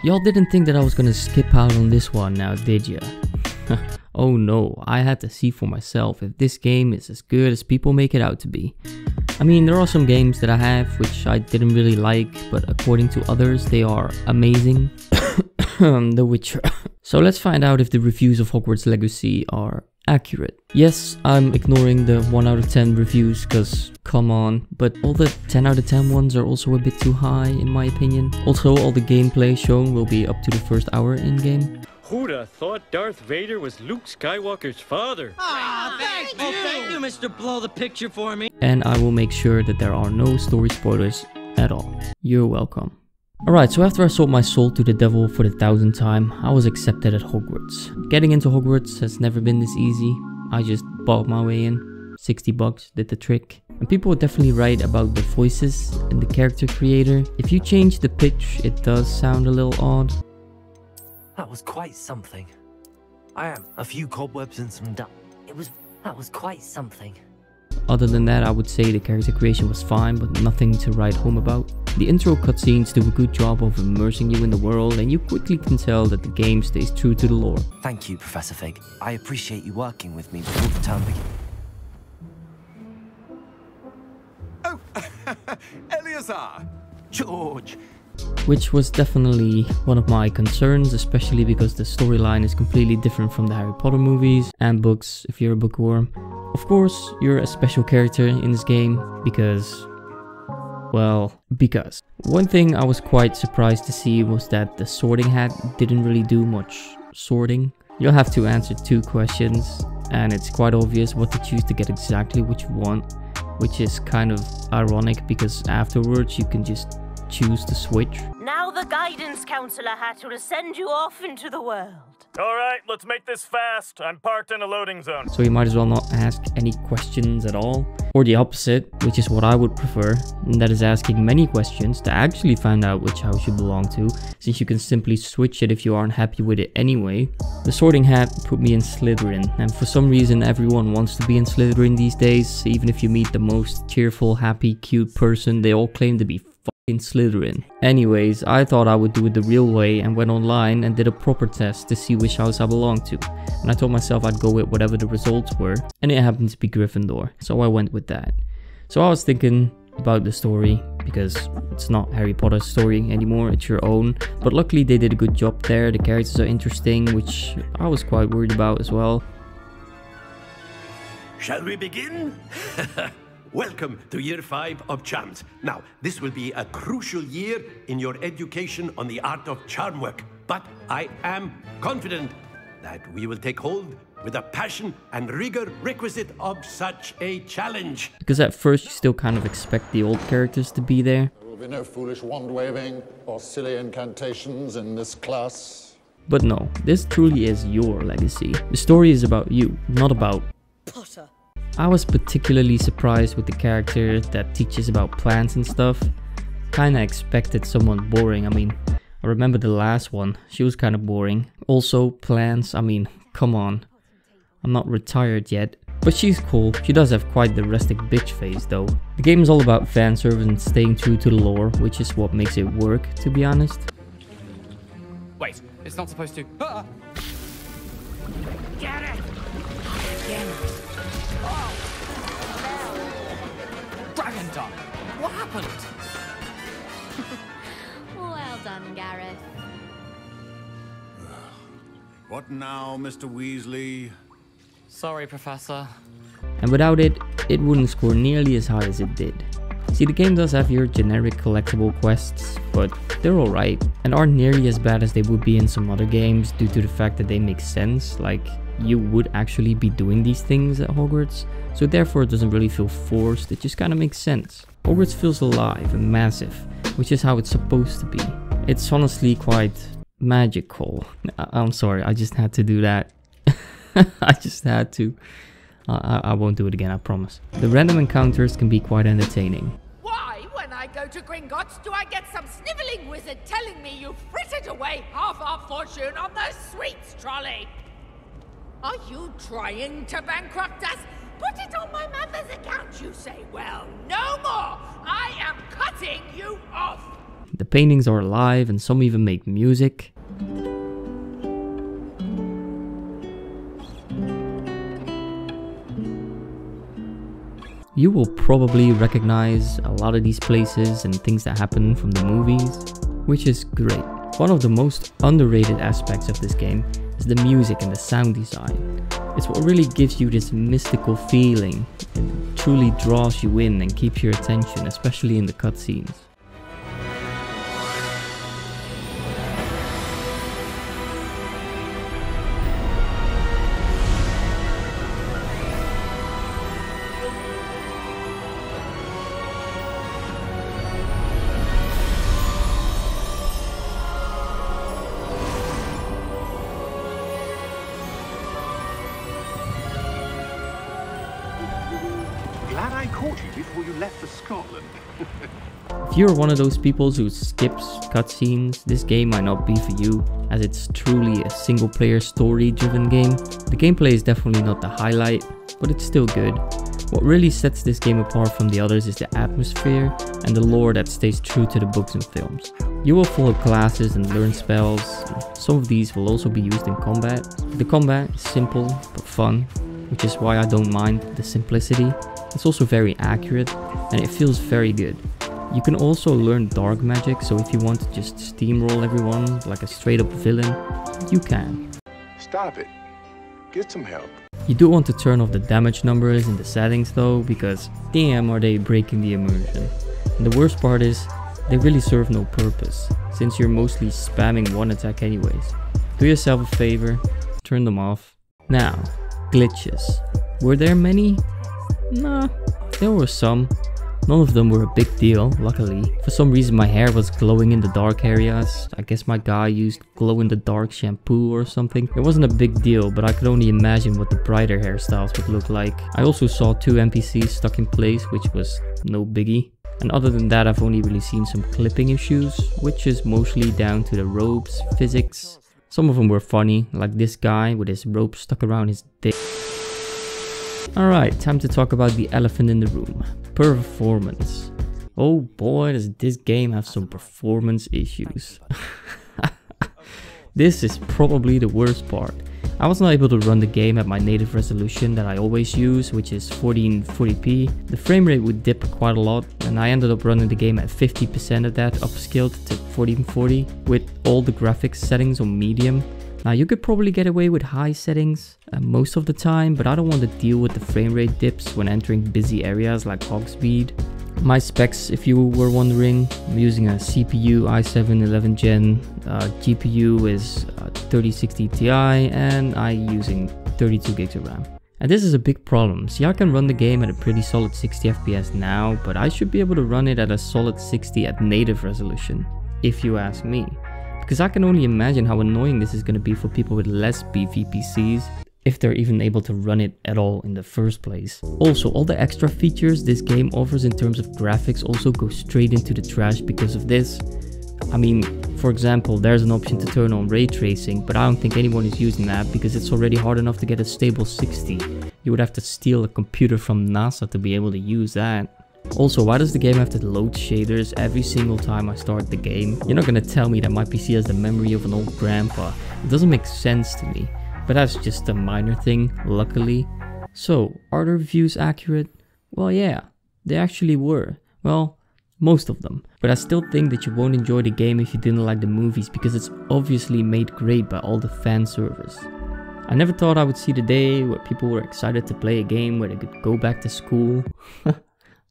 Y'all didn't think that I was gonna skip out on this one now, did ya? Oh no, I had to see for myself if this game is as good as people make it out to be. I mean, there are some games that I have which I didn't really like, but according to others they are amazing. The Witcher. So let's find out if the reviews of Hogwarts Legacy are accurate. Yes, I'm ignoring the 1 out of 10 reviews, cause come on, but all the 10 out of 10 ones are also a bit too high in my opinion. Also, all the gameplay shown will be up to the first hour in game. Who'd have thought Darth Vader was Luke Skywalker's father? Thank you, Mr. Blow the Picture for me. And I will make sure that there are no story spoilers at all. You're welcome. Alright, so after I sold my soul to the devil for the 1000th time, I was accepted at Hogwarts. Getting into Hogwarts has never been this easy. I just bought my way in. 60 bucks did the trick. And people are definitely right about the voices and the character creator. If you change the pitch, it does sound a little odd. That was quite something. I am a few cobwebs and some dust. That was quite something. Other than that, I would say the character creation was fine, but nothing to write home about. The intro cutscenes do a good job of immersing you in the world, and you quickly can tell that the game stays true to the lore. Thank you, Professor Fig. I appreciate you working with me before the term begins. Oh, Eleazar! George! Which was definitely one of my concerns, especially because the storyline is completely different from the Harry Potter movies and books if you're a bookworm. Of course, you're a special character in this game because... well, because. One thing I was quite surprised to see was that the sorting hat didn't really do much sorting. You'll have to answer 2 questions, and it's quite obvious what to choose to get exactly what you want, which is kind of ironic because afterwards you can just choose to switch. Now the guidance counselor hat will send you off into the world. Alright, let's make this fast. I'm parked in a loading zone. So you might as well not ask any questions at all. Or the opposite, which is what I would prefer, and that is asking many questions to actually find out which house you belong to, since you can simply switch it if you aren't happy with it anyway. The sorting hat put me in Slytherin, and for some reason everyone wants to be in Slytherin these days. Even if you meet the most cheerful, happy, cute person, they all claim to be in Slytherin. Anyways, I thought I would do it the real way and went online and did a proper test to see which house I belonged to. And I told myself I'd go with whatever the results were, and it happened to be Gryffindor, so I went with that. So I was thinking about the story, because it's not Harry Potter's story anymore, it's your own. But luckily they did a good job there, the characters are interesting, which I was quite worried about as well. Shall we begin? Welcome to Year 5 of Charms. Now, this will be a crucial year in your education on the art of charm work. But I am confident that we will take hold with the passion and rigor requisite of such a challenge. Because at first you still kind of expect the old characters to be there. There will be no foolish wand-waving or silly incantations in this class. But no, this truly is your legacy. The story is about you, not about Potter. I was particularly surprised with the character that teaches about plants and stuff. Kinda expected someone boring. I mean, I remember the last one, she was kinda boring. Also, plants, I mean, come on. I'm not retired yet. But she's cool, she does have quite the rustic bitch face though. The game is all about fan service and staying true to the lore, which is what makes it work, to be honest. Wait, it's not supposed to. Get it! Again. Dragon Dog! What happened? Well done, Gareth. What now, Mr. Weasley? Sorry, Professor. And without it, it wouldn't score nearly as high as it did. See, the game does have your generic collectible quests, but they're alright, and aren't nearly as bad as they would be in some other games due to the fact that they make sense, like you would actually be doing these things at Hogwarts, so therefore it doesn't really feel forced, it just kinda makes sense. Hogwarts feels alive and massive, which is how it's supposed to be. It's honestly quite magical. I'm sorry, I just had to do that. I just had to. I won't do it again, I promise. The random encounters can be quite entertaining. Why, when I go to Gringotts, do I get some snivelling wizard telling me you frittered away half our fortune on the sweets trolley? Are you trying to bankrupt us? Put it on my mother's account, you say. Well, no more! I am cutting you off! The paintings are alive and some even make music. You will probably recognize a lot of these places and things that happen from the movies, which is great. One of the most underrated aspects of this game is the music and the sound design. It's what really gives you this mystical feeling and truly draws you in and keeps your attention, especially in the cutscenes. Glad I caught you before you left for Scotland. If you're one of those people who skips cutscenes, this game might not be for you, as it's truly a single player story driven game. The gameplay is definitely not the highlight, but it's still good. What really sets this game apart from the others is the atmosphere and the lore that stays true to the books and films. You will follow classes and learn spells, and some of these will also be used in combat. The combat is simple but fun, which is why I don't mind the simplicity. It's also very accurate and it feels very good. You can also learn dark magic, so if you want to just steamroll everyone like a straight up villain, you can. Stop it. Get some help. You do want to turn off the damage numbers in the settings though, because damn are they breaking the immersion. And the worst part is, they really serve no purpose, since you're mostly spamming one attack anyways. Do yourself a favor, turn them off. Now, glitches. Were there many? Nah, there were some. None of them were a big deal, luckily. For some reason my hair was glowing in the dark areas. I guess my guy used glow-in-the-dark shampoo or something. It wasn't a big deal, but I could only imagine what the brighter hairstyles would look like. I also saw 2 NPCs stuck in place, which was no biggie. And other than that, I've only really seen some clipping issues, which is mostly down to the ropes, physics. Some of them were funny, like this guy with his rope stuck around his dick. Alright, time to talk about the elephant in the room. Performance. Oh boy, does this game have some performance issues. This is probably the worst part. I was not able to run the game at my native resolution that I always use, which is 1440p. The frame rate would dip quite a lot, and I ended up running the game at 50% of that, upscaled to 1440 with all the graphics settings on medium. Now you could probably get away with high settings most of the time, but I don't want to deal with the frame rate dips when entering busy areas like Hogsmeade. My specs, if you were wondering, I'm using a CPU i7 11th gen, GPU is 3060 Ti, and I'm using 32 gigs of RAM. And this is a big problem. See, I can run the game at a pretty solid 60 FPS now, but I should be able to run it at a solid 60 at native resolution, if you ask me. Because I can only imagine how annoying this is going to be for people with less beefy PCs, if they're even able to run it at all in the first place. Also, all the extra features this game offers in terms of graphics also go straight into the trash because of this. I mean, for example, there's an option to turn on ray tracing, but I don't think anyone is using that because it's already hard enough to get a stable 60. You would have to steal a computer from NASA to be able to use that. Also, why does the game have to load shaders every single time I start the game? You're not gonna tell me that my PC has the memory of an old grandpa. It doesn't make sense to me. But that's just a minor thing, luckily. So, are the reviews accurate? Well, yeah, they actually were. Well, most of them. But I still think that you won't enjoy the game if you didn't like the movies, because it's obviously made great by all the fan service. I never thought I would see the day where people were excited to play a game where they could go back to school.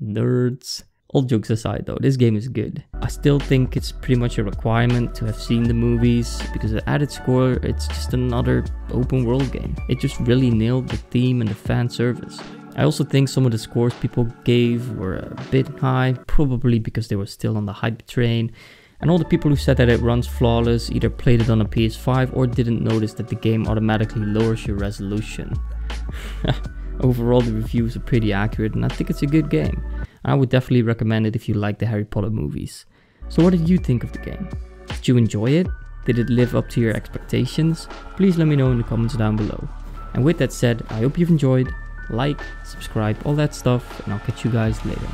Nerds. All jokes aside though, this game is good. I still think it's pretty much a requirement to have seen the movies, because at its core, it's just another open world game. It just really nailed the theme and the fan service. I also think some of the scores people gave were a bit high, probably because they were still on the hype train. And all the people who said that it runs flawless either played it on a PS5 or didn't notice that the game automatically lowers your resolution. Overall, the reviews are pretty accurate and I think it's a good game. I would definitely recommend it if you like the Harry Potter movies. So what did you think of the game? Did you enjoy it? Did it live up to your expectations? Please let me know in the comments down below. And with that said, I hope you've enjoyed. Like, subscribe, all that stuff, and I'll catch you guys later.